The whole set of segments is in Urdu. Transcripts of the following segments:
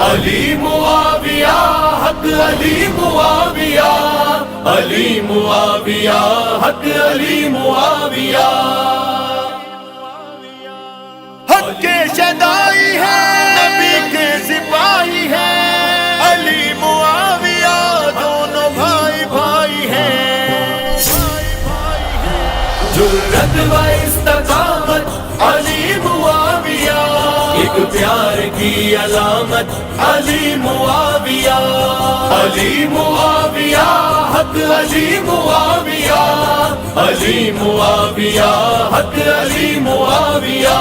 علی معاویہ حق علی معاویہ، علی معاویہ حق علی معاویہ، حق کے شدائی ہے نبی کے سپاہی ہیں، علی معاویہ دونوں بھائی بھائی ہیں، جرأت و استقامت علی معاویہ، ایک پیار کی علامت علی معاویہ، علی معاویہ حق علی معاویہ، علی معاویہ حق علی معاویہ،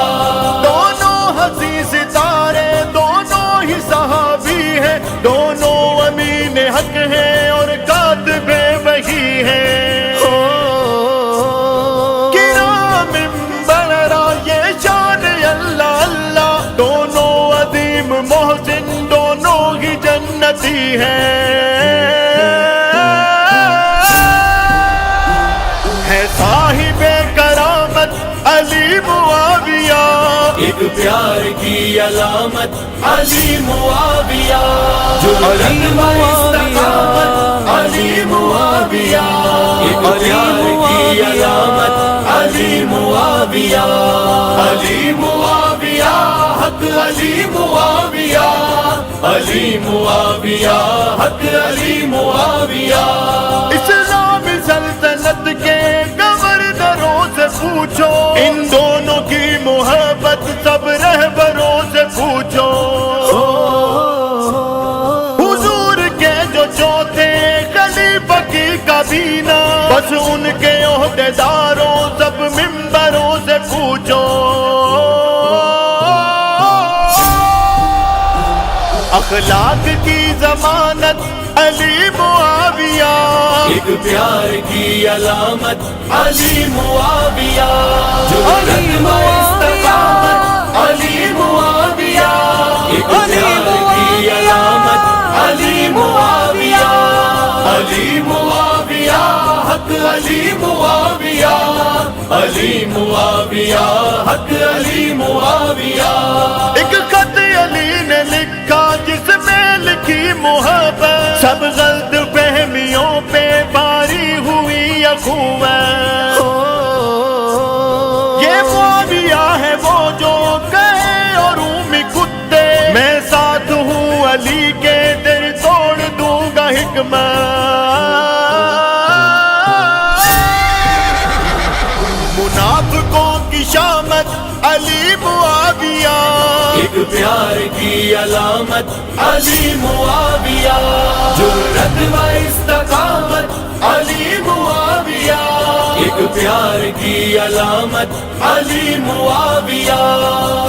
دونوں ہنسی ستارے دونوں ہی صحابی ہیں، دونوں امین حق ہیں اور کاتب وحی ہیں، کرام بررا یہ شان اللہ اللہ، دونوں عظیم محسن دونوں ہی جنتی ہیں، ہے صاحب کرامت علی معاویہ، ایک پیار کی علامت علی معاویہ، جرأت و استقامت علی معاویہ، ایک پیار کی علامت علی معاویہ، علی معاویہ حق علی معاویہ، علی معاویہ حق علی معاویہ، اسلام سلطنت کے گورنروں سے پوچھو، ان دونوں کی محبت سب رہبروں سے پوچھو، حضور کے جو چوتھے خلیفہ کی کابینہ، بس ان کے عہدیداروں سب ممبروں سے پوچھو، اخلاق کی ضمانت علی معاویہ، ایک پیار کی علامت علی معاویہ، جرأت و استقامت علی معاویہ، ایک پیار کی علامت علی معاویہ، علی معاویہ حق علی معاویہ، علی معاویہ حق علی معاویہ، ایک خط علی نے لکھا جس میں لکھی محبت، سب غلط فہمیوں پہ باری ہوئی اخوت، یہ معاویہ ہے وہ جو کہے اور اومی کتے، میں ساتھ ہوں علی کے دل توڑ دوں گا حکمت، منافقوں کی شامت علی معاویہ، ایک پیار کی علامت علی معاویہ، جرأت و استقامت علی معاویہ، ایک پیار کی علامت علی معاویہ،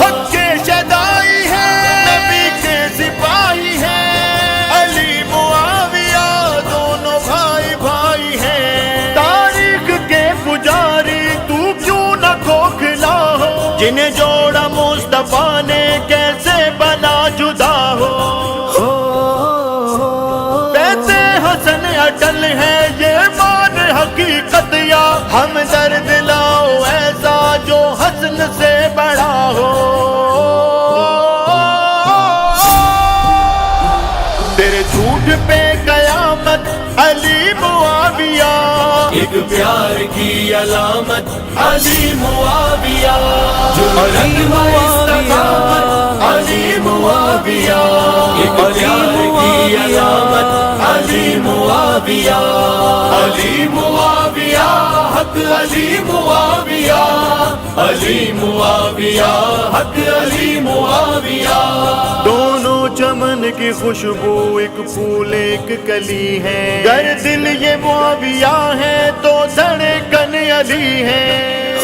حق کے شدائی ہیں نبی کے سپاہی ہیں، علی معاویہ دونوں بھائی بھائی ہیں، تاریخ کے پجاری تو کیوں نہ کھوکھلا ہو، جنہیں جوڑا مصطفیٰ نے کیسے بنا جدا ہو، بیت حسن اٹل ہے یہ مان حقیقت، یا ہم درد لاؤ ایسا جو حسن سے بڑا ہو، تیرے جھوٹ پہ قیامت علی معاویہ، ایک پیار کی علامت علی معاویہ، جرأت و استقامت علی معاویہ، ایک پیار کی علامت علی معاویہ، علی معاویہ حق علی معاویہ، علی معاویہ حق علی معاویہ، دونوں چمن کی خوشبو ایک پھول ایک کلی ہے، گر دل یہ معاویہ ہے تو دھڑکن علی ہے،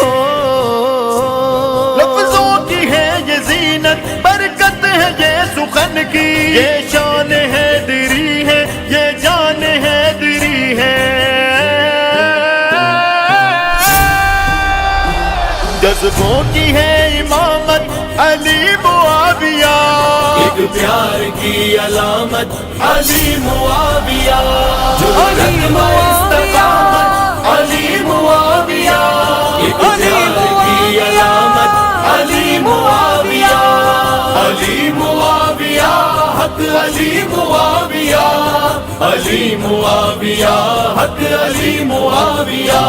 لفظوں کی ہے یہ زینت برکت ہے یہ سخن کی، یہ شان ہے دری ہے یہ جان ہے دری ہے، جذبوں کی ہے امامت علی معاویہ، ایک پیار کی علامت علی معاویہ، جرأت و استقامت علی معاویہ، ایک پیار کی علامت علی معاویہ، علی معاویہ حق علی معاویہ، علی معاویہ، حق علی معاویہ،